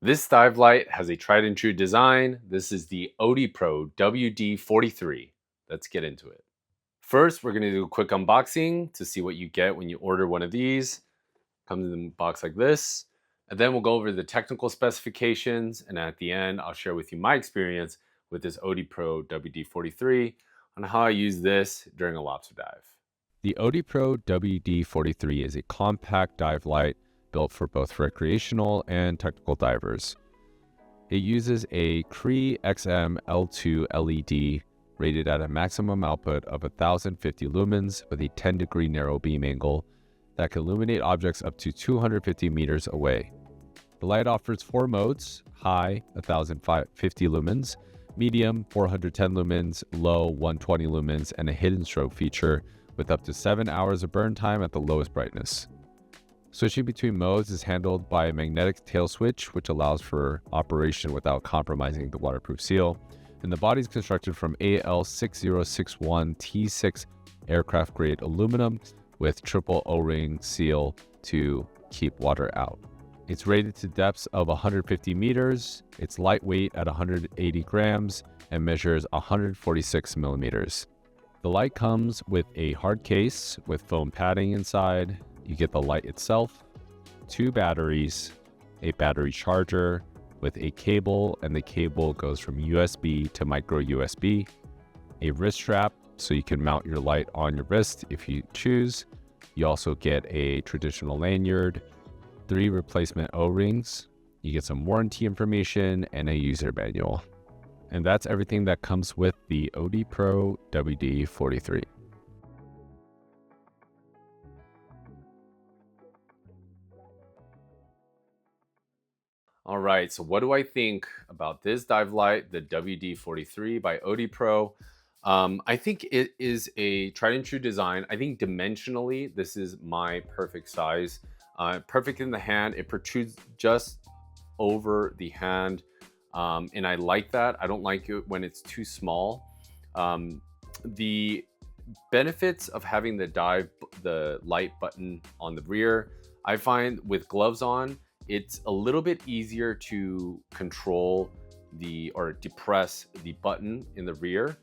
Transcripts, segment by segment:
This dive light has a tried and true design. This is the Odepro WD43. Let's get into it. First, we're going to do a quick unboxing to see what you get when you order one of these. Comes in a box like this. And then we'll go over the technical specifications. And at the end, I'll share with you my experience with this Odepro WD43 on how I use this during a lobster dive. The Odepro WD43 is a compact dive light built for both recreational and technical divers. It uses a Cree XM L2 LED rated at a maximum output of 1050 lumens with a 10-degree narrow beam angle that can illuminate objects up to 250 meters away. The light offers 4 modes: high 1050 lumens, medium 410 lumens, low 120 lumens, and a hidden strobe feature with up to 7 hours of burn time at the lowest brightness. Switching between modes is handled by a magnetic tail switch, which allows for operation without compromising the waterproof seal. And the body is constructed from AL6061 T6 aircraft grade aluminum with triple O-ring seal to keep water out. It's rated to depths of 150 meters. It's lightweight at 180 grams and measures 146 millimeters. The light comes with a hard case with foam padding inside. You get the light itself, 2 batteries, a battery charger with a cable, and the cable goes from USB to micro USB, a wrist strap so you can mount your light on your wrist if you choose. You also get a traditional lanyard, 3 replacement O-rings, you get some warranty information, and a user manual. And that's everything that comes with the Odepro WD43. All right, so what do I think about this dive light, the WD43 by Odepro? I think it is a tried and true design. I think dimensionally, this is my perfect size. Perfect in the hand. It protrudes just over the hand, and I like that. I don't like it when it's too small. The benefits of having the light button on the rear, I find with gloves on, it's a little bit easier to control or depress the button in the rear.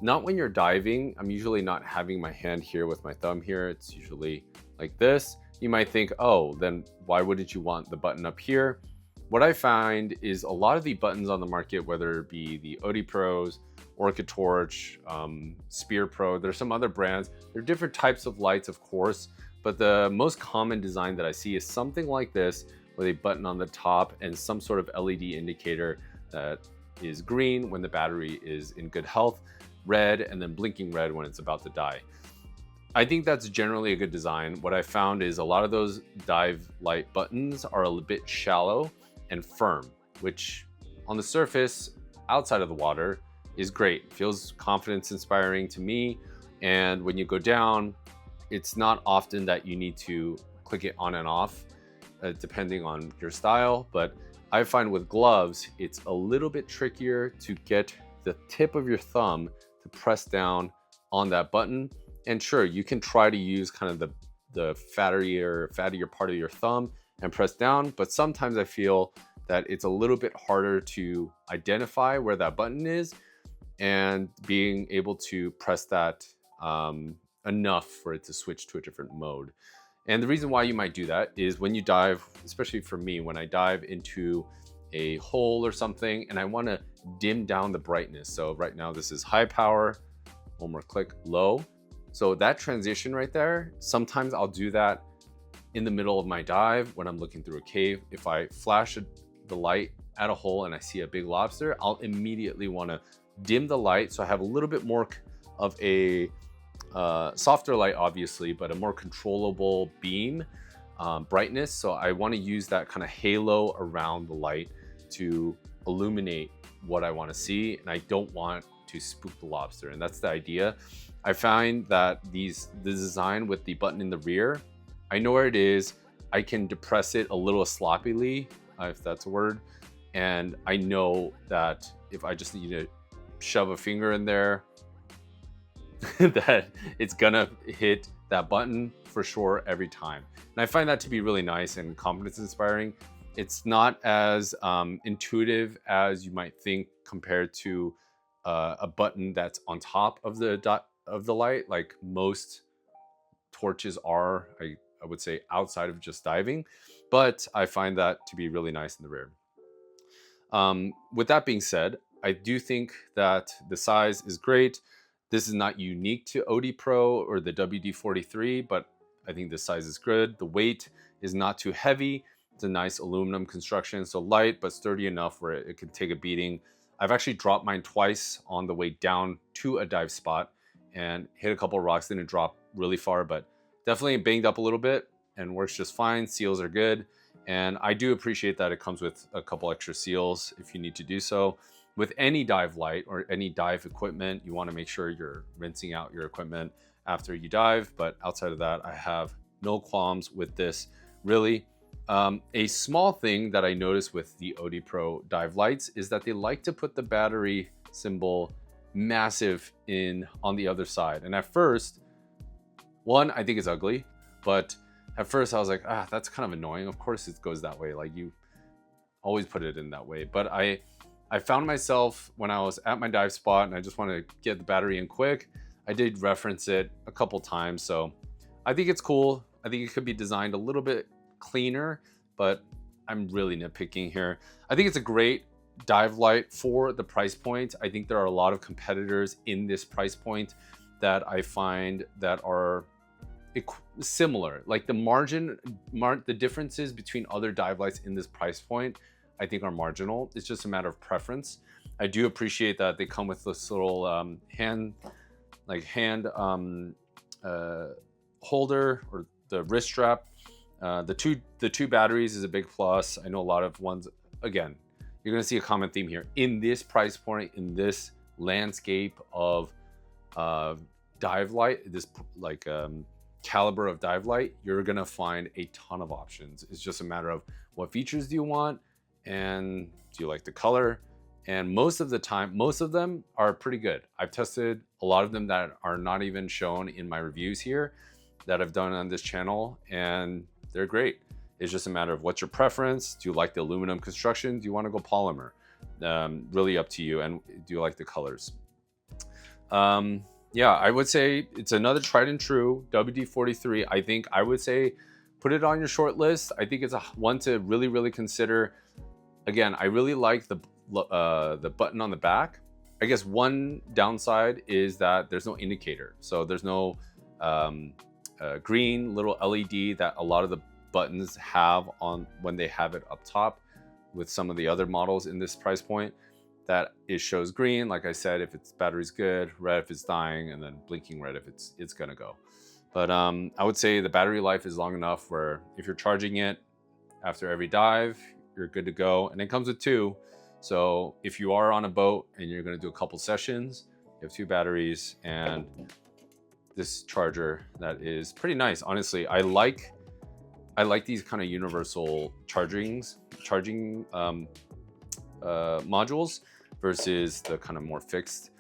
Not when you're diving. I'm usually not having my hand here with my thumb here. It's usually like this. You might think, oh, then why wouldn't you want the button up here? What I find is a lot of the buttons on the market, whether it be the Odepros, Orca Torch, Spear Pro, there's some other brands. There are different types of lights, of course, but the most common design that I see is something like this with a button on the top and some sort of LED indicator that is green when the battery is in good health, red, and then blinking red when it's about to die. I think that's generally a good design. What I found is a lot of those dive light buttons are a bit shallow and firm, which on the surface, outside of the water, is great. Feels confidence inspiring to me. And when you go down, it's not often that you need to click it on and off, depending on your style. But I find with gloves, it's a little bit trickier to get the tip of your thumb to press down on that button. And sure, you can try to use kind of the fattier part of your thumb and press down, but sometimes I feel that it's a little bit harder to identify where that button is and being able to press that enough for it to switch to a different mode. And the reason why you might do that is when you dive, especially for me, when I dive into a hole or something and I want to dim down the brightness. So right now this is high power, one more click, low. So that transition right there, sometimes I'll do that in the middle of my dive when I'm looking through a cave. If I flash the light at a hole and I see a big lobster, I'll immediately want to dim the light so I have a little bit more of a softer light, obviously, but a more controllable beam brightness. So I want to use that kind of halo around the light to illuminate what I want to see, and I don't want to spook the lobster, and that's the idea. I find that the design with the button in the rear, I know where it is. I can depress it a little sloppily, if that's a word, and I know that if I just need to shove a finger in there, that it's gonna hit that button for sure every time. And I find that to be really nice and confidence inspiring. It's not as intuitive as you might think compared to a button that's on top of the light, like most torches are, I would say, outside of just diving. But I find that to be really nice in the rear. With that being said, I do think that the size is great. This is not unique to Odepro or the WD43, but I think the size is good. The weight is not too heavy. It's a nice aluminum construction, so light but sturdy enough where it can take a beating. I've actually dropped mine twice on the way down to a dive spot and hit a couple of rocks. Didn't drop really far, but definitely banged up a little bit and works just fine. Seals are good. And I do appreciate that it comes with a couple extra seals if you need to do so. With any dive light or any dive equipment, you want to make sure you're rinsing out your equipment after you dive. But outside of that, I have no qualms with this, really. A small thing that I noticed with the Odepro dive lights is that they like to put the battery symbol massive on the other side. And at first, one, I think it's ugly, but at first I was like, that's kind of annoying. Of course it goes that way. Like, you always put it in that way. But I found myself when I was at my dive spot and I just want to get the battery in quick, I did reference it a couple times. So I think it's cool. I think it could be designed a little bit cleaner, but I'm really nitpicking here. I think it's a great dive light for the price point. I think there are a lot of competitors in this price point that I find that are similar. Like the differences between other dive lights in this price point, I think, are marginal. It's just a matter of preference. I do appreciate that they come with this little hand holder, or the wrist strap. The two batteries is a big plus. I know a lot of ones, again, you're gonna see a common theme here. In this price point, in this landscape of dive light, this caliber of dive light, you're gonna find a ton of options. It's just a matter of what features do you want and do you like the color. And most of the time, most of them are pretty good. I've tested a lot of them that are not even shown in my reviews here that I've done on this channel, and they're great. It's just a matter of what's your preference. Do you like the aluminum construction? Do you want to go polymer? Really up to you. And do you like the colors? Yeah, I would say it's another tried and true WD43. I think I would say put it on your short list. I think it's one to really, really consider. Again, I really like the button on the back. I guess one downside is that there's no indicator. So there's no green little LED that a lot of the buttons have on when they have it up top with some of the other models in this price point. That it shows green, like I said, if its battery's good, red if it's dying, and then blinking red if it's gonna go. But I would say the battery life is long enough where if you're charging it after every dive, you're good to go. And it comes with two. So if you are on a boat and you're gonna do a couple sessions, you have two batteries and this charger that is pretty nice. Honestly, I like these kind of universal charging modules versus the kind of more fixed.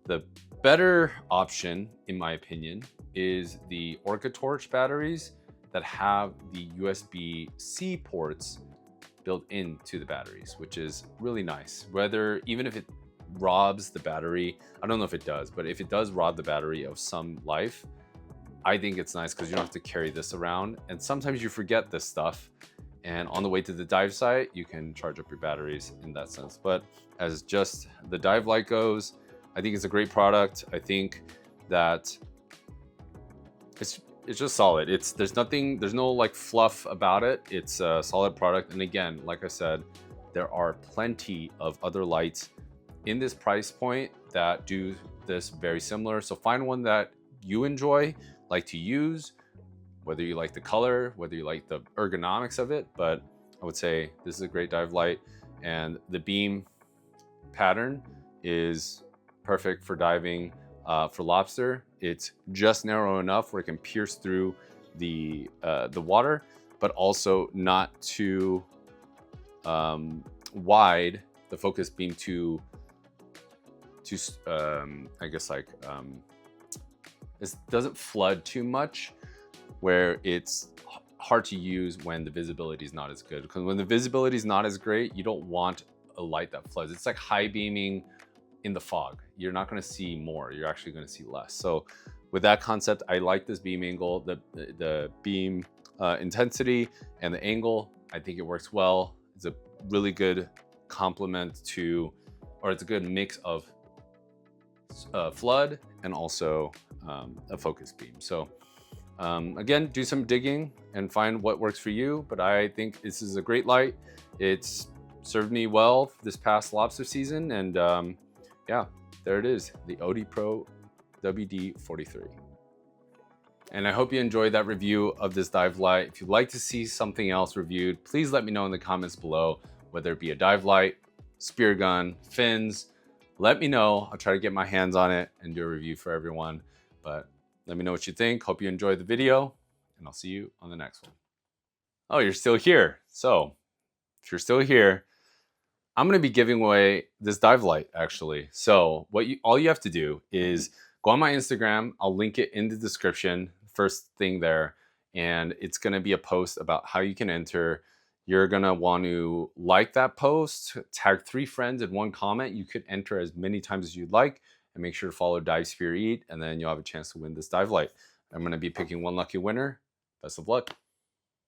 The better option, in my opinion, is the Orca Torch batteries that have the USB-C ports built into the batteries, which is really nice. Even if it robs the battery, I don't know if it does, but if it does rob the battery of some life, I think it's nice because you don't have to carry this around. And sometimes you forget this stuff. And on the way to the dive site, you can charge up your batteries in that sense. But as just the dive light goes, I think it's a great product. I think that it's just solid. There's no like fluff about it. It's a solid product. And again, like I said, there are plenty of other lights in this price point that do this very similar. So find one that you enjoy, like to use, whether you like the color, whether you like the ergonomics of it. But I would say this is a great dive light, and the beam pattern is perfect for diving for lobster. It's just narrow enough where it can pierce through the water, but also not too wide. The focus beam too I guess like it doesn't flood too much, where it's hard to use when the visibility is not as good. Because when the visibility is not as great, you don't want a light that floods. It's like high beaming in the fog. You're not going to see more. You're actually going to see less. So with that concept, I like this beam angle, the beam intensity and the angle. I think it works well. It's a really good complement to, or it's a good mix of flood and also a focus beam. So again, do some digging and find what works for you. But I think this is a great light. It's served me well this past lobster season. And yeah, there it is, the Odepro WD43. And I hope you enjoyed that review of this dive light. If you'd like to see something else reviewed, please let me know in the comments below, whether it be a dive light, spear gun, fins. Let me know. I'll try to get my hands on it and do a review for everyone. But let me know what you think. Hope you enjoyed the video, and I'll see you on the next one. Oh, you're still here. So if you're still here, I'm going to be giving away this dive light actually. So all you have to do is go on my Instagram. I'll link it in the description, first thing there. And it's going to be a post about how you can enter. You're going to want to like that post, tag 3 friends in one comment. You could enter as many times as you'd like, and make sure to follow Dive Spear Eat, and then you'll have a chance to win this dive light. I'm going to be picking one lucky winner. Best of luck.